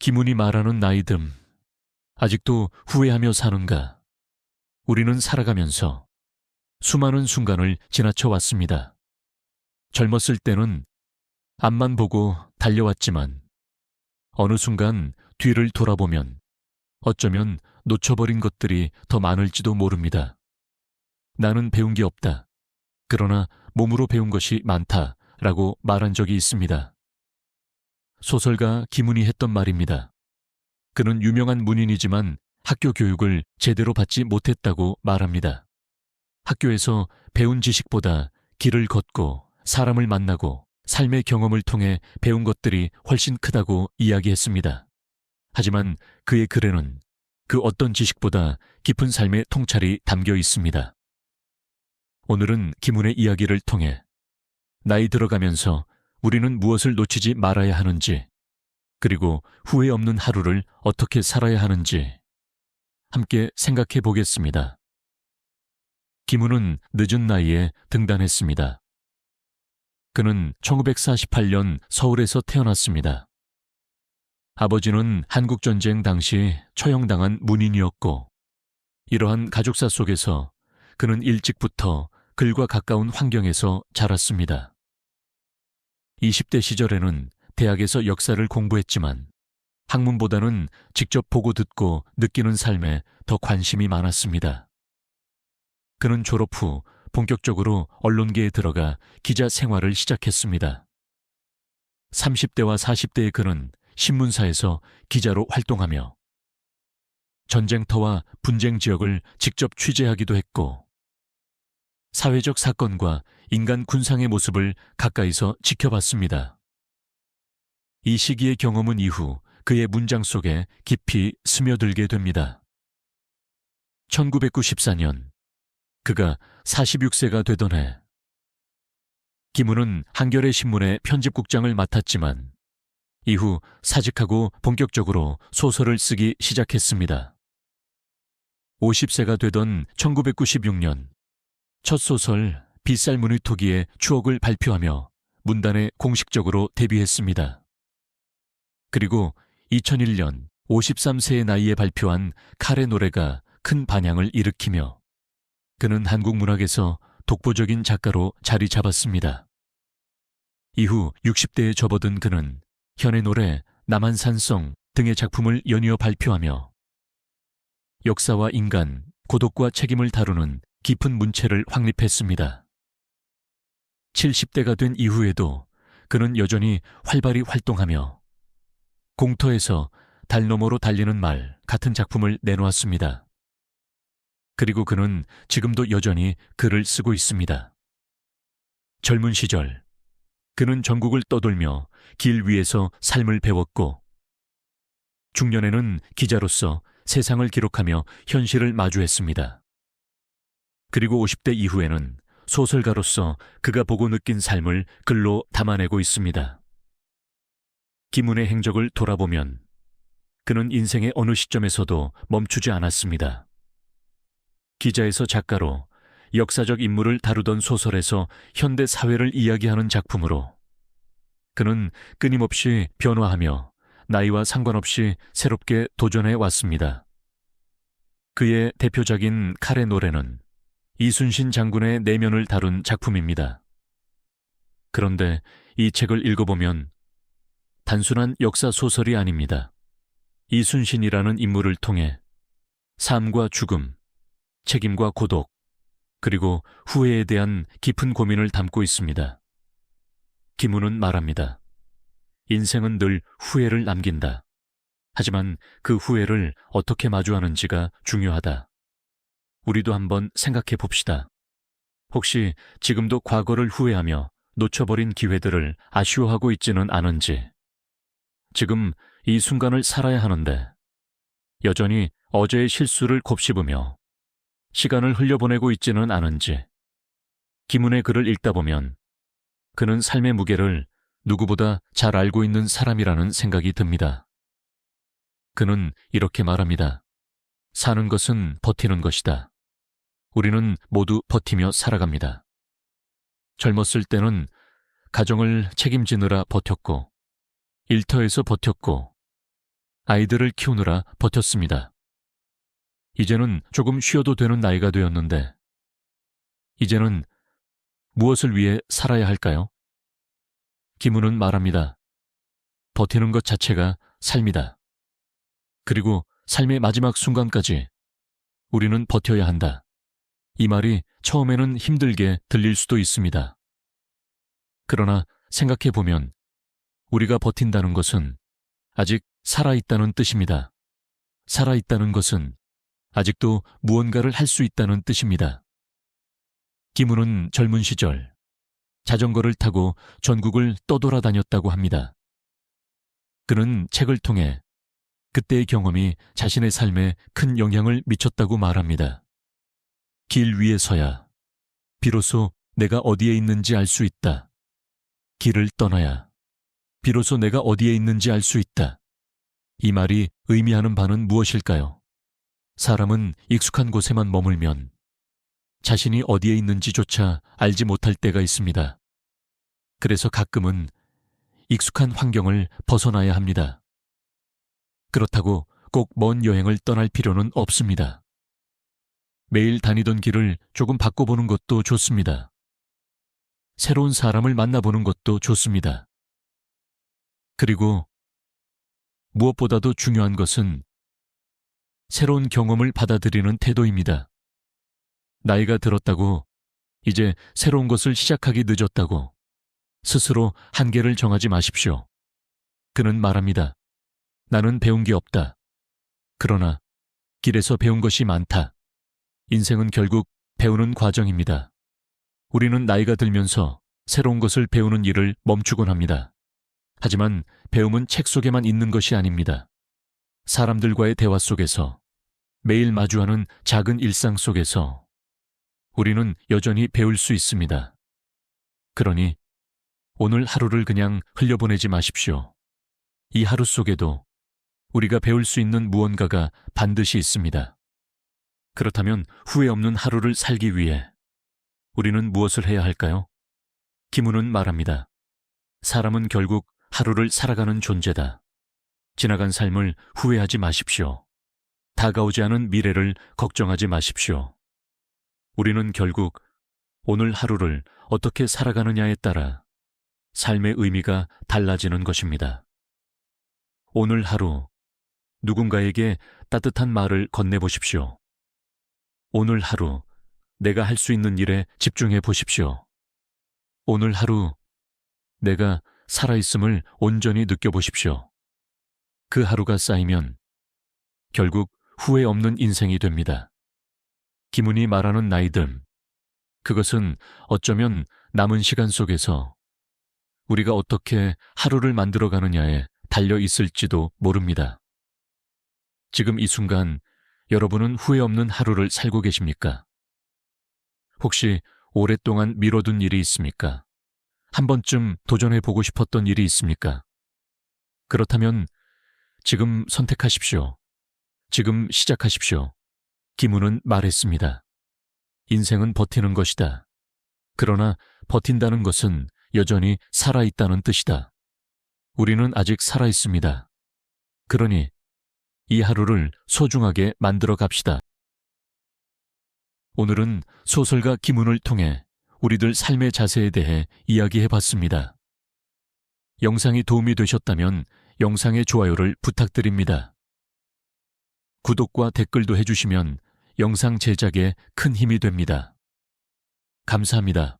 김훈이 말하는 나이듦, 아직도 후회하며 사는가? 우리는 살아가면서 수많은 순간을 지나쳐 왔습니다. 젊었을 때는 앞만 보고 달려왔지만 어느 순간 뒤를 돌아보면 어쩌면 놓쳐버린 것들이 더 많을지도 모릅니다. 나는 배운 게 없다. 그러나 몸으로 배운 것이 많다라고 말한 적이 있습니다. 소설가 김훈이 했던 말입니다. 그는 유명한 문인이지만 학교 교육을 제대로 받지 못했다고 말합니다. 학교에서 배운 지식보다 길을 걷고 사람을 만나고 삶의 경험을 통해 배운 것들이 훨씬 크다고 이야기했습니다. 하지만 그의 글에는 그 어떤 지식보다 깊은 삶의 통찰이 담겨 있습니다. 오늘은 김훈의 이야기를 통해 나이 들어가면서 우리는 무엇을 놓치지 말아야 하는지, 그리고 후회 없는 하루를 어떻게 살아야 하는지 함께 생각해 보겠습니다. 김훈은 늦은 나이에 등단했습니다. 그는 1948년 서울에서 태어났습니다. 아버지는 한국전쟁 당시 처형당한 문인이었고, 이러한 가족사 속에서 그는 일찍부터 글과 가까운 환경에서 자랐습니다. 20대 시절에는 대학에서 역사를 공부했지만 학문보다는 직접 보고 듣고 느끼는 삶에 더 관심이 많았습니다. 그는 졸업 후 본격적으로 언론계에 들어가 기자 생활을 시작했습니다. 30대와 40대의 그는 신문사에서 기자로 활동하며 전쟁터와 분쟁 지역을 직접 취재하기도 했고, 사회적 사건과 인간 군상의 모습을 가까이서 지켜봤습니다. 이 시기의 경험은 이후 그의 문장 속에 깊이 스며들게 됩니다. 1994년, 그가 46세가 되던 해, 김훈은 한겨레 신문의 편집국장을 맡았지만 이후 사직하고 본격적으로 소설을 쓰기 시작했습니다. 50세가 되던 1996년, 첫 소설 빗살무늬토기의 추억을 발표하며 문단에 공식적으로 데뷔했습니다. 그리고 2001년 53세의 나이에 발표한 칼의 노래가 큰 반향을 일으키며 그는 한국 문학에서 독보적인 작가로 자리 잡았습니다. 이후 60대에 접어든 그는 현의 노래, 남한산성 등의 작품을 연이어 발표하며 역사와 인간, 고독과 책임을 다루는 깊은 문체를 확립했습니다. 70대가 된 이후에도 그는 여전히 활발히 활동하며 공터에서 달 너머로 달리는 말 같은 작품을 내놓았습니다. 그리고 그는 지금도 여전히 글을 쓰고 있습니다. 젊은 시절, 그는 전국을 떠돌며 길 위에서 삶을 배웠고, 중년에는 기자로서 세상을 기록하며 현실을 마주했습니다. 그리고 50대 이후에는 소설가로서 그가 보고 느낀 삶을 글로 담아내고 있습니다. 김훈의 행적을 돌아보면 그는 인생의 어느 시점에서도 멈추지 않았습니다. 기자에서 작가로 역사적 인물을 다루던 소설에서 현대 사회를 이야기하는 작품으로 그는 끊임없이 변화하며 나이와 상관없이 새롭게 도전해 왔습니다. 그의 대표작인 칼의 노래는 이순신 장군의 내면을 다룬 작품입니다. 그런데 이 책을 읽어보면 단순한 역사 소설이 아닙니다. 이순신이라는 인물을 통해 삶과 죽음, 책임과 고독, 그리고 후회에 대한 깊은 고민을 담고 있습니다. 김훈은 말합니다. 인생은 늘 후회를 남긴다. 하지만 그 후회를 어떻게 마주하는지가 중요하다. 우리도 한번 생각해 봅시다. 혹시 지금도 과거를 후회하며 놓쳐버린 기회들을 아쉬워하고 있지는 않은지, 지금 이 순간을 살아야 하는데 여전히 어제의 실수를 곱씹으며 시간을 흘려보내고 있지는 않은지, 김훈의 글을 읽다 보면 그는 삶의 무게를 누구보다 잘 알고 있는 사람이라는 생각이 듭니다. 그는 이렇게 말합니다. 사는 것은 버티는 것이다. 우리는 모두 버티며 살아갑니다. 젊었을 때는 가정을 책임지느라 버텼고, 일터에서 버텼고, 아이들을 키우느라 버텼습니다. 이제는 조금 쉬어도 되는 나이가 되었는데 이제는 무엇을 위해 살아야 할까요? 김우는 말합니다. 버티는 것 자체가 삶이다. 그리고 삶의 마지막 순간까지 우리는 버텨야 한다. 이 말이 처음에는 힘들게 들릴 수도 있습니다. 그러나 생각해보면 우리가 버틴다는 것은 아직 살아있다는 뜻입니다. 살아있다는 것은 아직도 무언가를 할 수 있다는 뜻입니다. 김우는 젊은 시절 자전거를 타고 전국을 떠돌아다녔다고 합니다. 그는 책을 통해 그때의 경험이 자신의 삶에 큰 영향을 미쳤다고 말합니다. 길 위에 서야 비로소 내가 어디에 있는지 알 수 있다. 길을 떠나야 비로소 내가 어디에 있는지 알 수 있다. 이 말이 의미하는 바는 무엇일까요? 사람은 익숙한 곳에만 머물면 자신이 어디에 있는지조차 알지 못할 때가 있습니다. 그래서 가끔은 익숙한 환경을 벗어나야 합니다. 그렇다고 꼭 먼 여행을 떠날 필요는 없습니다. 매일 다니던 길을 조금 바꿔보는 것도 좋습니다. 새로운 사람을 만나보는 것도 좋습니다. 그리고 무엇보다도 중요한 것은 새로운 경험을 받아들이는 태도입니다. 나이가 들었다고 이제 새로운 것을 시작하기 늦었다고 스스로 한계를 정하지 마십시오. 그는 말합니다. 나는 배운 게 없다. 그러나 길에서 배운 것이 많다. 인생은 결국 배우는 과정입니다. 우리는 나이가 들면서 새로운 것을 배우는 일을 멈추곤 합니다. 하지만 배움은 책 속에만 있는 것이 아닙니다. 사람들과의 대화 속에서, 매일 마주하는 작은 일상 속에서 우리는 여전히 배울 수 있습니다. 그러니 오늘 하루를 그냥 흘려보내지 마십시오. 이 하루 속에도 우리가 배울 수 있는 무언가가 반드시 있습니다. 그렇다면 후회 없는 하루를 살기 위해 우리는 무엇을 해야 할까요? 김우는 말합니다. 사람은 결국 하루를 살아가는 존재다. 지나간 삶을 후회하지 마십시오. 다가오지 않은 미래를 걱정하지 마십시오. 우리는 결국 오늘 하루를 어떻게 살아가느냐에 따라 삶의 의미가 달라지는 것입니다. 오늘 하루 누군가에게 따뜻한 말을 건네보십시오. 오늘 하루 내가 할 수 있는 일에 집중해 보십시오. 오늘 하루 내가 살아있음을 온전히 느껴보십시오. 그 하루가 쌓이면 결국 후회 없는 인생이 됩니다. 김훈이 말하는 나이듦, 그것은 어쩌면 남은 시간 속에서 우리가 어떻게 하루를 만들어가느냐에 달려 있을지도 모릅니다. 지금 이 순간 여러분은 후회 없는 하루를 살고 계십니까? 혹시 오랫동안 미뤄둔 일이 있습니까? 한 번쯤 도전해보고 싶었던 일이 있습니까? 그렇다면 지금 선택하십시오. 지금 시작하십시오. 김훈은 말했습니다. 인생은 버티는 것이다. 그러나 버틴다는 것은 여전히 살아있다는 뜻이다. 우리는 아직 살아있습니다. 그러니 이 하루를 소중하게 만들어 갑시다. 오늘은 소설가 김훈을 통해 우리들 삶의 자세에 대해 이야기해 봤습니다. 영상이 도움이 되셨다면 영상의 좋아요를 부탁드립니다. 구독과 댓글도 해주시면 영상 제작에 큰 힘이 됩니다. 감사합니다.